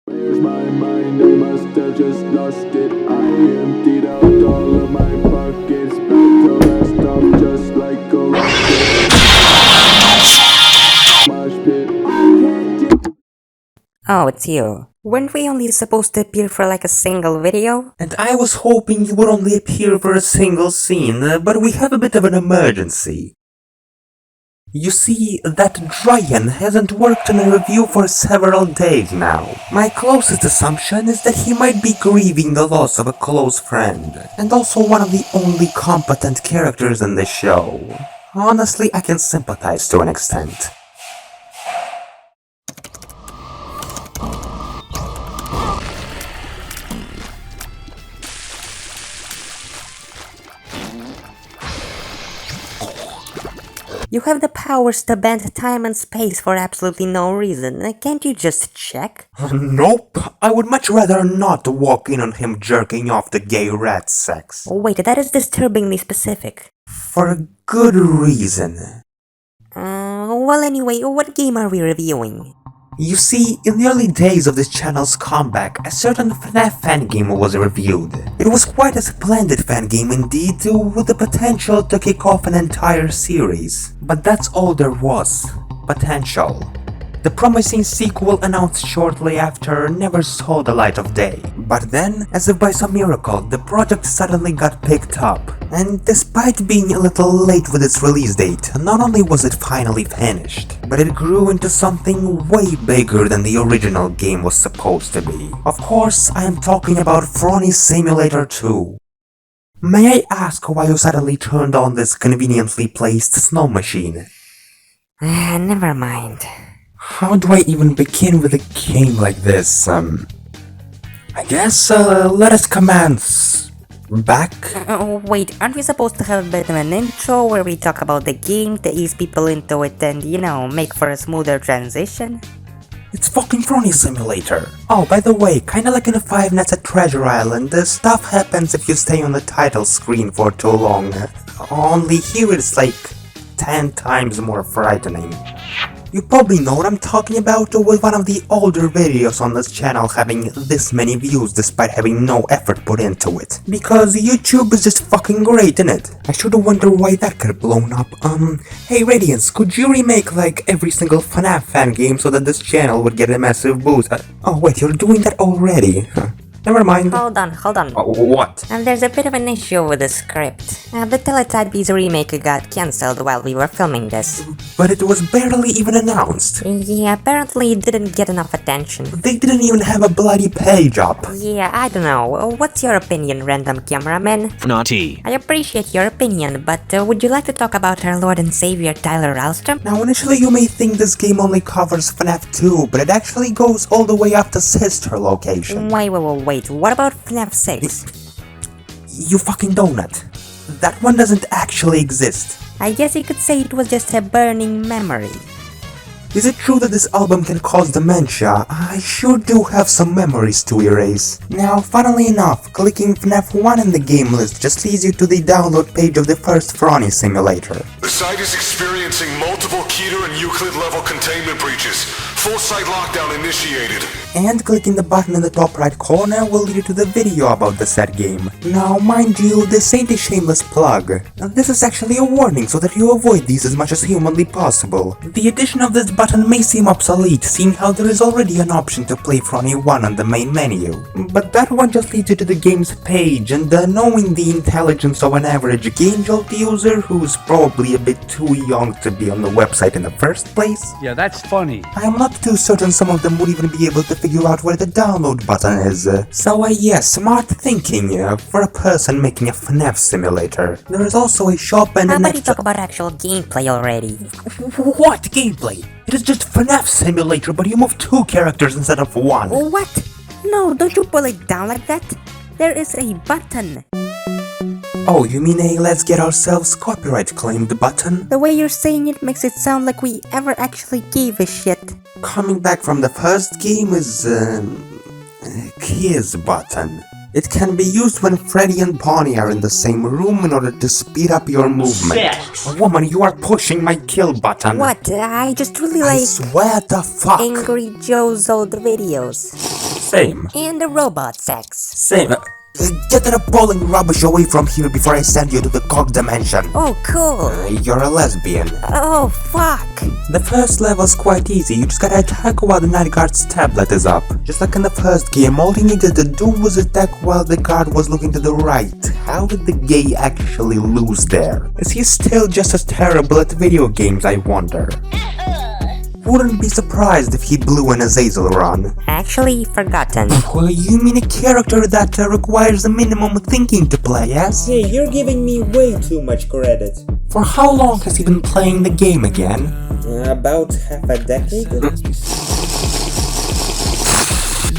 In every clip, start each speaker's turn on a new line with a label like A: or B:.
A: Where's my mind? I must have just lost it. I emptied out all of my pockets. Back to rest off just like a rocket. Mosh pit.
B: Oh, it's you. Weren't we only supposed to appear for like a single video?
C: And I was hoping you would only appear for a single scene, but we have a bit of an emergency. You see, that Drion hasn't worked on a review for several days now. My closest assumption is that he might be grieving the loss of a close friend, and also one of the only competent characters in the show. Honestly, I can sympathize to an extent.
B: You have the powers to bend time and space for absolutely no reason. Can't you just check?
C: Nope, I would much rather not walk in on him jerking off the gay rat sex.
B: Wait, that is disturbingly specific.
C: For a good reason.
B: Well anyway, what game are we reviewing?
C: You see, in the early days of this channel's comeback, a certain FNAF fan game was reviewed. It was quite a splendid fan game indeed, with the potential to kick off an entire series. But that's all there was. Potential. The promising sequel announced shortly after never saw the light of day. But then, as if by some miracle, the project suddenly got picked up. And despite being a little late with its release date, not only was it finally finished, but it grew into something way bigger than the original game was supposed to be. Of course, I am talking about Fronnie Simulator 2. May I ask why you suddenly turned on this conveniently placed snow machine?
B: Never mind.
C: How do I even begin with a game like this? I guess, let us commence. Back?
B: Wait, aren't we supposed to have a bit of an intro where we talk about the game to ease people into it and, you know, make for a smoother transition?
C: It's fucking Fronnie Simulator. Oh, by the way, kinda like in Five Nights at Treasure Island, stuff happens if you stay on the title screen for too long. Only here it's like 10 times more frightening. You probably know what I'm talking about, with one of the older videos on this channel having this many views despite having no effort put into it. Because YouTube is just fucking great, innit? I should've wondered why that got blown up. Hey Radiance, could you remake like every single FNAF fan game so that this channel would get a massive boost? Oh wait, you're doing that already? Huh. Never mind.
B: Hold on.
C: What?
B: There's a bit of an issue with the script. The Teletubbies remake got cancelled while we were filming this.
C: But it was barely even announced.
B: Yeah, apparently it didn't get enough attention.
C: They didn't even have a bloody page up.
B: Yeah, I don't know. What's your opinion, random cameraman?
D: Naughty.
B: I appreciate your opinion, but would you like to talk about our Lord and Savior Tyler Alstom?
C: Now initially you may think this game only covers FNAF 2, but it actually goes all the way up to sister location.
B: Wait, what about FNAF 6?
C: You fucking donut. That one doesn't actually exist.
B: I guess you could say it was just a burning memory.
C: Is it true that this album can cause dementia? I sure do have some memories to erase. Now, funnily enough, clicking FNAF 1 in the game list just leads you to the download page of the first Fronnie Simulator.
E: The site is experiencing multiple Keter and Euclid level containment breaches. Full site lockdown initiated.
C: And clicking the button in the top right corner will lead you to the video about the said game. Now, mind you, this ain't a shameless plug. This is actually a warning so that you avoid these as much as humanly possible. The addition of this button may seem obsolete, seeing how there is already an option to play Frowny 1 on the main menu. But that one just leads you to the game's page, and knowing the intelligence of an average GameJolt user who's probably a bit too young to be on the website in the first place,
D: Yeah, that's funny.
C: I am not too certain some of them would even be able to figure out where the download button is. So yes, smart thinking for a person making a FNAF simulator. There is also a shop and
B: How
C: an
B: about you
C: extra—
B: talk about actual gameplay already?
C: What gameplay? It is just FNAF Simulator, but you move 2 characters instead of 1.
B: What? No, don't you pull it down like that. There is a button.
C: Oh, you mean a let's get ourselves copyright claimed button?
B: The way you're saying it makes it sound like we ever actually gave a shit.
C: Coming back from the first game is, kiss button. It can be used when Freddy and Bonnie are in the same room in order to speed up your movement.
D: Shit.
C: Woman, you are pushing my kill button.
B: What? I just really
C: I
B: like
C: swear to fuck.
B: Angry Joe's old videos.
C: Same.
B: And the robot sex.
C: Same. Get that appalling rubbish away from here before I send you to the cock dimension.
B: Oh, cool.
C: You're a lesbian.
B: Oh, fuck.
C: The first level's quite easy, you just gotta attack while the night guard's tablet is up. Just like in the first game, all you needed to do was attack while the guard was looking to the right. How did the gay actually lose there? Is he still just as terrible at video games, I wonder? Wouldn't be surprised if he blew an Azazel run.
B: Actually forgotten.
C: Well, you mean a character that requires a minimum thinking to play, yes?
D: Hey, you're giving me way too much credit.
C: For how long has he been playing the game again?
D: About half a decade?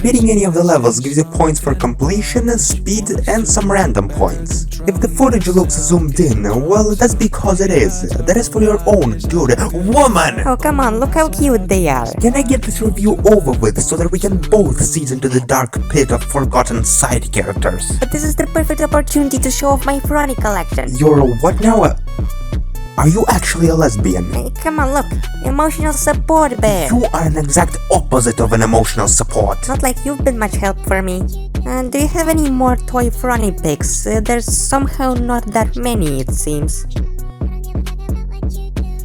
C: Beating any of the levels gives you points for completion, speed, and some random points. If the footage looks zoomed in, well, that's because it is. That is for your own good. Woman!
B: Oh, come on, look how cute they are.
C: Can I get this review over with so that we can both seize into the dark pit of forgotten side characters?
B: But this is the perfect opportunity to show off my Frowny collection.
C: You're a what now? Are you actually a lesbian?
B: Hey, come on, look. Emotional support bear.
C: You are an exact opposite of an emotional support.
B: Not like you've been much help for me. Do you have any more toy Frowny pics? There's somehow not that many, it seems.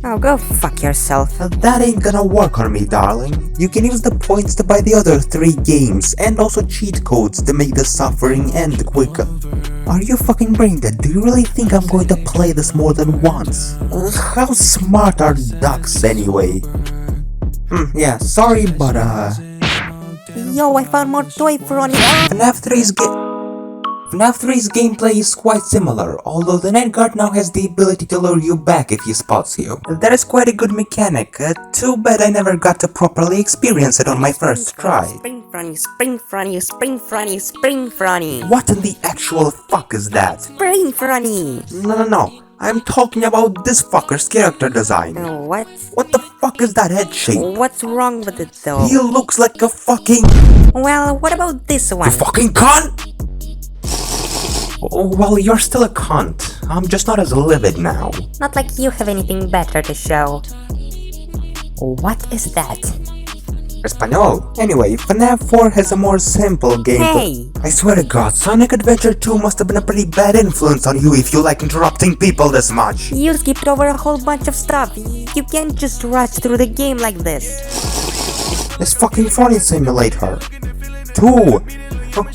B: Oh, go fuck yourself.
C: That ain't gonna work on me, darling. You can use the points to buy the other 3 games, and also cheat codes to make the suffering end quicker. Are you fucking brain dead? Do you really think I'm going to play this more than once? How smart are ducks anyway? Yeah, sorry, but
B: Yo, I found more toy Frowny.
C: FNAF 3's gameplay is quite similar, although the night guard now has the ability to lure you back if he spots you. That is quite a good mechanic. Too bad I never got to properly experience it on my first try.
B: Spring Frowny, Spring Frowny, Spring Frowny, Spring Frowny.
C: What in the actual fuck is that?
B: Spring Frowny.
C: No. I'm talking about this fucker's character design.
B: What?
C: What the fuck is that head shape?
B: What's wrong with it though?
C: He looks like a fucking...
B: Well, what about this one?
C: You fucking cunt! Oh, well, you're still a cunt. I'm just not as livid now.
B: Not like you have anything better to show. What is that?
C: Espanol. Anyway, FNAF 4 has a more simple gameplay.
B: Hey!
C: I swear to God, Sonic Adventure 2 must have been a pretty bad influence on you if you like interrupting people this much.
B: You skipped over a whole bunch of stuff. You can't just rush through the game like this.
C: This fucking Fronnie Simulator. 2.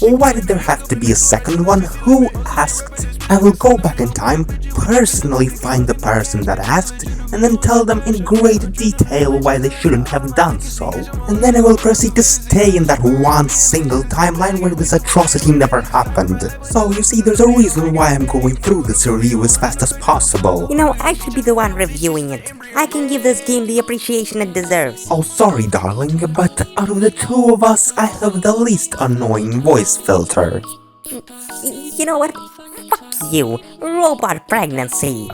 C: Why did there have to be a second one? Who asked? I will go back in time, personally find the person that asked, and then tell them in great detail why they shouldn't have done so. And then I will proceed to stay in that one single timeline where this atrocity never happened. So you see, there's a reason why I'm going through this review as fast as possible.
B: You know, I should be the one reviewing it. I can give this game the appreciation it deserves.
C: Oh, sorry, darling, but out of the 2 of us, I have the least annoying voice filter.
B: You know what? Fuck you. Robot pregnancy.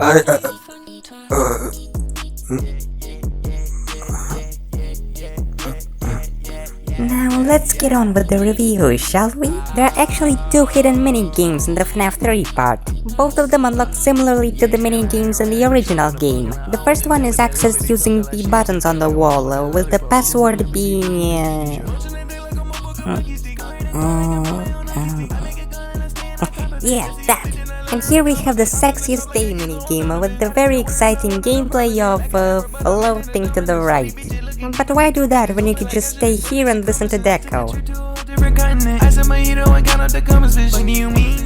B: Now let's get on with the review, shall we? There are actually 2 hidden mini-games in the FNAF 3 part. Both of them unlock similarly to the mini-games in the original game. The first one is accessed using the buttons on the wall, with the password being... yeah, that! And here we have the sexiest day minigame with the very exciting gameplay of floating to the right. But why do that when you could just stay here and listen to Deco?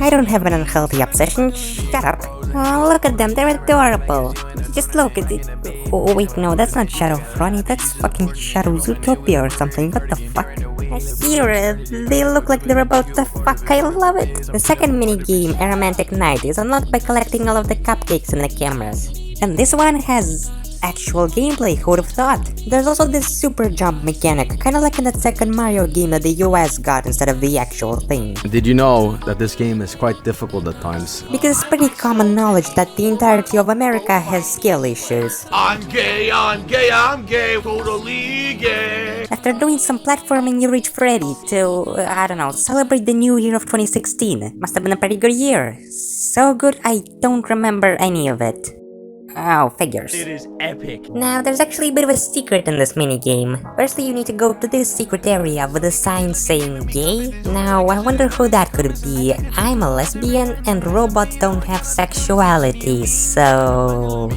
B: I don't have an unhealthy obsession, shut up. Oh, look at them, they're adorable. Just look at it. Oh wait, no, that's not Shadow Frowny, that's fucking Shadow Zootopia or something, what the fuck? Here, they look like they're about to fuck, I love it! The second minigame, A Romantic Night, is unlocked by collecting all of the cupcakes in the cameras. And this one has actual gameplay, who would have thought? There's also this super jump mechanic, kinda like in that second Mario game that the US got instead of the actual thing.
F: Did you know that this game is quite difficult at times?
B: Because it's pretty common knowledge that the entirety of America has skill issues.
G: I'm gay, totally gay.
B: After doing some platforming, you reach Freddy to, I don't know, celebrate the new year of 2016. Must have been a pretty good year. So good, I don't remember any of it. Oh, figures.
G: It is epic.
B: Now, there's actually a bit of a secret in this minigame. Firstly, you need to go to this secret area with a sign saying gay. Now, I wonder who that could be. I'm a lesbian and robots don't have sexuality, so...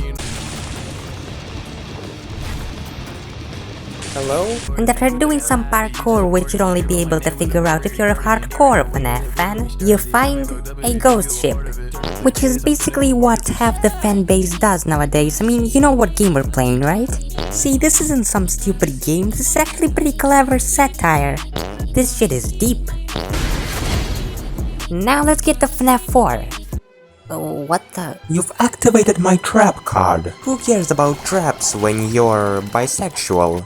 D: Hello?
B: And after doing some parkour, which you'd only be able to figure out if you're a hardcore FNAF fan, you find a ghost ship. Which is basically what half the fanbase does nowadays. I mean, you know what game we're playing, right? See, this isn't some stupid game, this is actually pretty clever satire. This shit is deep. Now let's get to FNAF 4. Oh, what the?
C: You've activated my trap card. Who cares about traps when you're bisexual?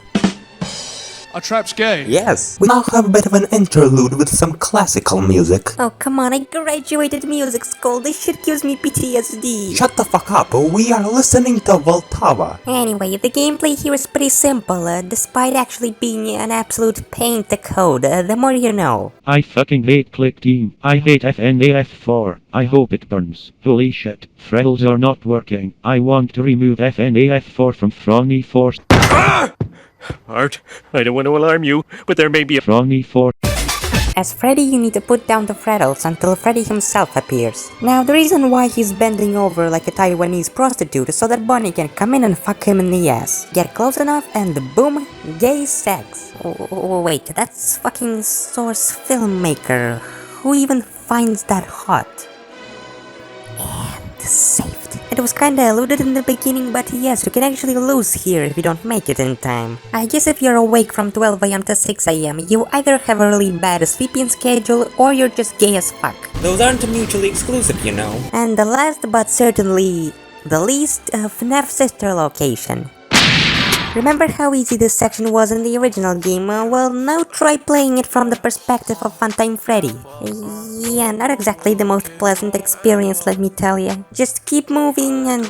G: A trap's gay.
C: Yes. We now have a bit of an interlude with some classical music.
B: Oh, come on, I graduated music school, this shit gives me PTSD.
C: Shut the fuck up, we are listening to Voltava.
B: Anyway, the gameplay here is pretty simple, despite actually being an absolute pain to code, the more you know.
H: I fucking hate Click Team. I hate FNAF4. I hope it burns. Holy shit. Freckles are not working. I want to remove FNAF4 from Frowny 4.
I: Art, I don't want to alarm you, but there may be a
H: Frowny 4.
B: As Freddy, you need to put down the Freckles until Freddy himself appears. Now, the reason why he's bending over like a Taiwanese prostitute is so that Bonnie can come in and fuck him in the ass. Get close enough and boom, gay sex. Oh, wait, that's fucking Source Filmmaker. Who even finds that hot? And saved. It was kinda alluded in the beginning, but yes, you can actually lose here if you don't make it in time. I guess if you're awake from 12 AM to 6 AM, you either have a really bad sleeping schedule or you're just gay as fuck.
D: Those aren't mutually exclusive, you know.
B: And the last but certainly the least, FNAF sister location. Remember how easy this section was in the original game? Well, now try playing it from the perspective of Funtime Freddy. Yeah, not exactly the most pleasant experience, let me tell you. Just keep moving and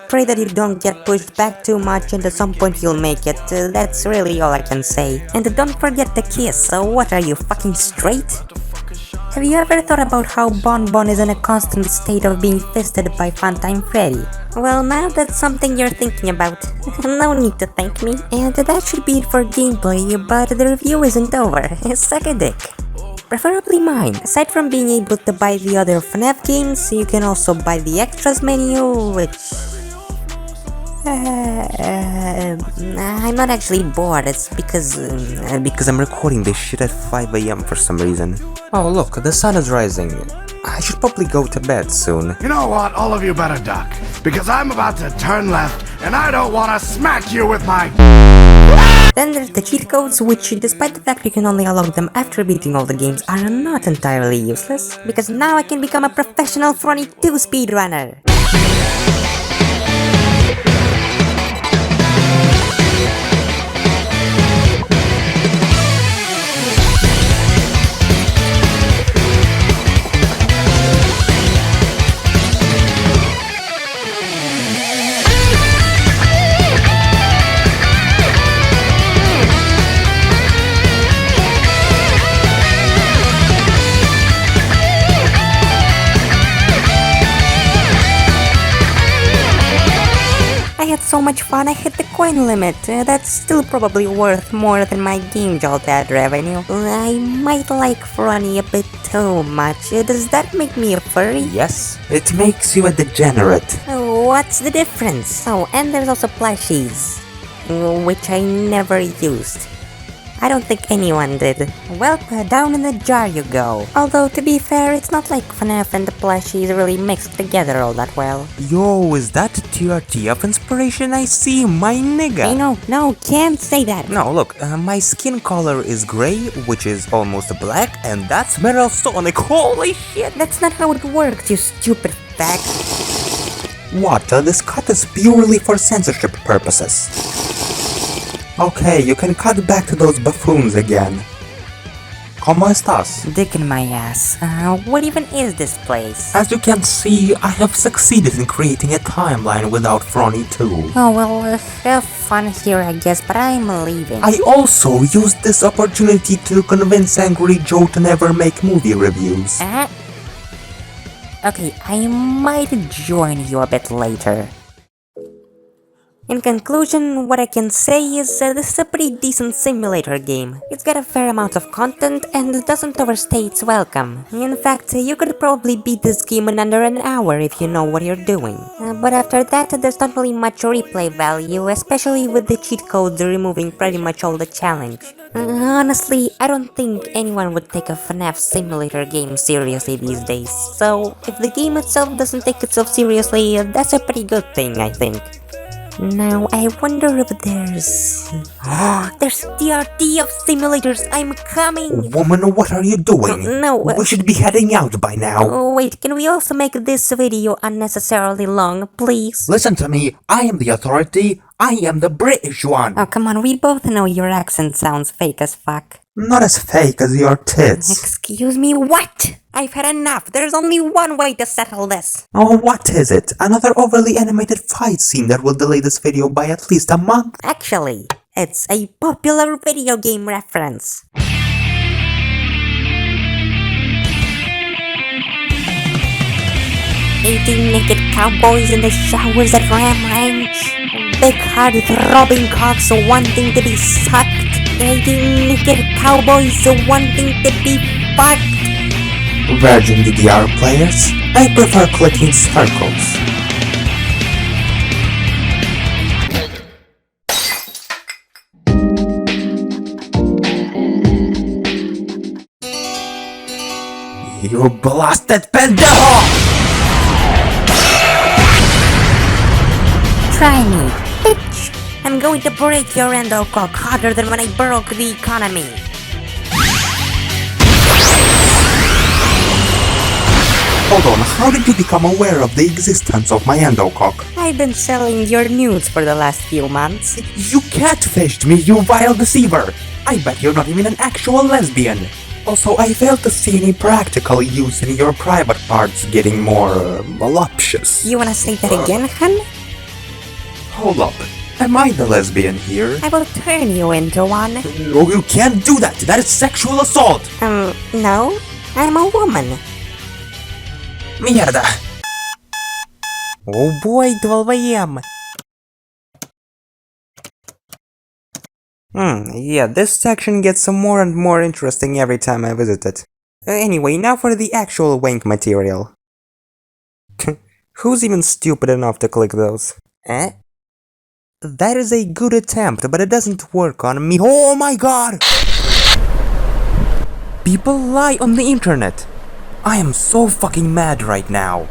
B: pray that you don't get pushed back too much and at some point you'll make it. That's really all I can say. And don't forget the kiss. What are you, fucking straight? Have you ever thought about how Bon Bon is in a constant state of being fisted by Funtime Freddy? Well, now that's something you're thinking about. No need to thank me. And that should be it for gameplay, but the review isn't over. Suck a dick. Preferably mine. Aside from being able to buy the other FNAF games, you can also buy the extras menu, which... I'm not actually bored, it's because
C: I'm recording this shit at 5 AM for some reason. Oh look, the sun is rising. I should probably go to bed soon.
E: You know what? All of you better duck, because I'm about to turn left, and I don't want to smack you with my...
B: Then there's the cheat codes, which, despite the fact you can only unlock them after beating all the games, are not entirely useless, because now I can become a professional Frony 2 speedrunner. So much fun, I hit the coin limit. That's still probably worth more than my game jolt ad revenue. I might like Frony a bit too much. Does that make me a furry?
C: Yes, it makes you a degenerate.
B: What's the difference? Oh, and there's also plushies, which I never used. I don't think anyone did. Well, down in the jar you go. Although, to be fair, it's not like FNAF and the plushies really mixed together all that well.
C: Yo, is that TRT of inspiration I see, my nigga?
B: Hey, no, can't say that.
C: No, look, my skin color is gray, which is almost black, and that's Meryl Sonic. Holy shit!
B: That's not how it works, you stupid fag.
C: What? This cut is purely for censorship purposes. Okay, you can cut back to those buffoons again. ¿Cómo estás?
B: Dick in my ass. What even is this place?
C: As you can see, I have succeeded in creating a timeline without Frowny too.
B: Oh well, have fun here I guess, but I'm leaving.
C: I also used this opportunity to convince Angry Joe to never make movie reviews.
B: Okay, I might join you a bit later. In conclusion, what I can say is this is a pretty decent simulator game. It's got a fair amount of content and doesn't overstay its welcome. In fact, you could probably beat this game in under an hour if you know what you're doing. But after that, there's not really much replay value, especially with the cheat codes removing pretty much all the challenge. Honestly, I don't think anyone would take a FNAF simulator game seriously these days, so if the game itself doesn't take itself seriously, that's a pretty good thing, I think. Now, I wonder if there's... there's DRT of simulators, I'm coming!
C: Woman, what are you doing?
B: No,
C: we should be heading out by now.
B: Oh, wait, can we also make this video unnecessarily long, please?
C: Listen to me, I am the authority, I am the British one.
B: Oh, come on, we both know your accent sounds fake as fuck.
C: Not as fake as your tits.
B: Excuse me, what? I've had enough. There's only one way to settle this.
C: Oh, what is it? Another overly animated fight scene that will delay this video by at least a month?
B: Actually, it's a popular video game reference. 18 naked cowboys in the showers at Ram Ranch. Big hard throbbing cocks wanting to be sucked. 18 naked cowboys wanting to be fucked.
C: Virgin DDR players, I prefer clicking circles. You blasted pendejo!
B: Try me, bitch! I'm going to break your endo cock harder than when I broke the economy.
C: Hold on, how did you become aware of the existence of my endocock?
B: I've been selling your nudes for the last few months.
C: You catfished me, you vile deceiver! I bet you're not even an actual lesbian! Also, I failed to see any practical use in your private parts getting more, voluptuous.
B: You wanna say that again, hun?
C: Hold up, am I the lesbian here?
B: I will turn you into one.
C: Oh, you can't do that! That is sexual assault!
B: No? I'm a woman.
C: Mierda!
F: Oh boy, 12 AM! Yeah, this section gets more and more interesting every time I visit it. Anyway, now for the actual wank material. Who's even stupid enough to click those? That is a good attempt, but it doesn't work on me. Oh my god! People lie on the internet. I am so fucking mad right now.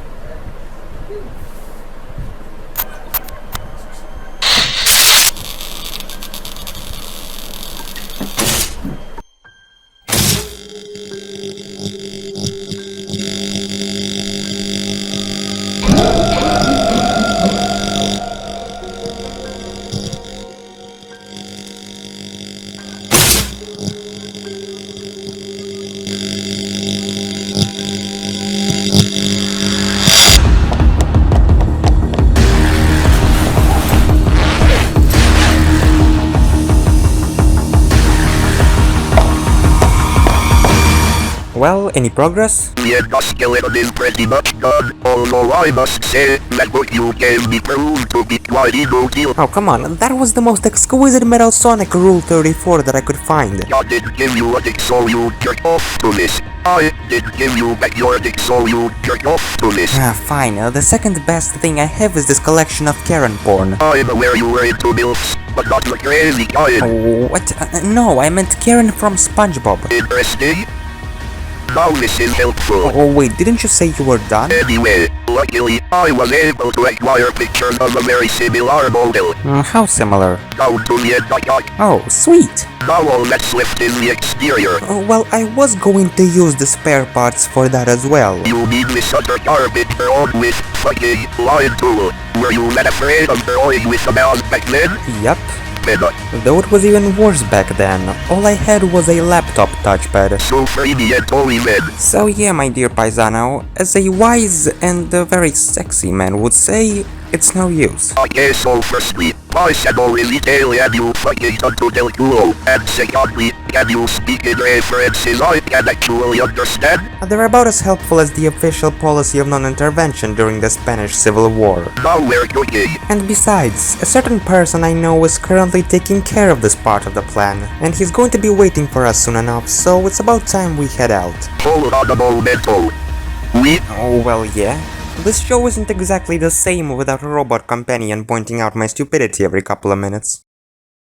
F: Well, any progress?
J: Yeah, the skeleton is pretty much done, although I must say that what you can be proved to be quite emotive.
F: Oh, come on, that was the most exquisite Metal Sonic Rule 34 that I could find.
J: I didn't give you a dick so you jerk off to this. I didn't give you back your dick so you jerk off to this.
F: Fine, the second best thing I have is this collection of Karen porn.
J: I'm aware you were into MILFs, but not the crazy kind.
F: What? No, I meant Karen from SpongeBob.
J: Interesting. Now this is helpful.
F: Oh wait, didn't you say you were done?
J: Anyway, luckily, I was able to acquire pictures of a very similar model.
F: How similar?
J: Down to the end I got.
F: Oh, sweet!
J: Now all that's left in the exterior.
F: Well, I was going to use the spare parts for that as well.
J: You mean this other garbage on with fucking line tool? Were you not afraid of drawing with a mouse back then?
F: Yep.
J: Never.
F: Though it was even worse back then. All I had was a laptop touchpad.
J: So Frowny and holy men.
F: So yeah, my dear paisano, as a wise and very sexy man would say, it's no use.
J: Okay, so firstly, I said already tell you fucking tanto del culo, and secondly, can you speak in references I can actually understand?
F: They're about as helpful as the official policy of non-intervention during the Spanish Civil War.
J: Now we're cooking.
F: And besides, a certain person I know is currently taking care of this part of the plan, and he's going to be waiting for us soon enough, so it's about time we head out.
J: Hold on a momento. We?
F: Oh, well, yeah. This show isn't exactly the same without a robot companion pointing out my stupidity every couple of minutes.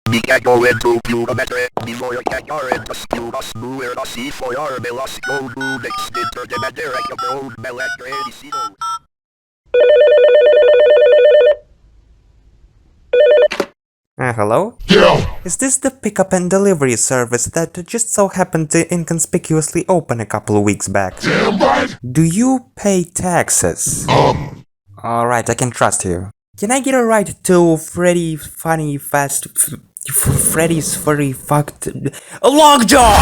J: We can go into Pugometre before you can go into Spubus Buer the sea for our Belas go do next interdimensional road Belectredicino.
F: Hello?
E: Yeah.
F: Is this the pickup and delivery service that just so happened to inconspicuously open a couple of weeks back?
E: Damn right.
F: Do you pay taxes? Alright, I can trust you. Can I get a ride to Freddy's Furry Fucked... A Lockjaw!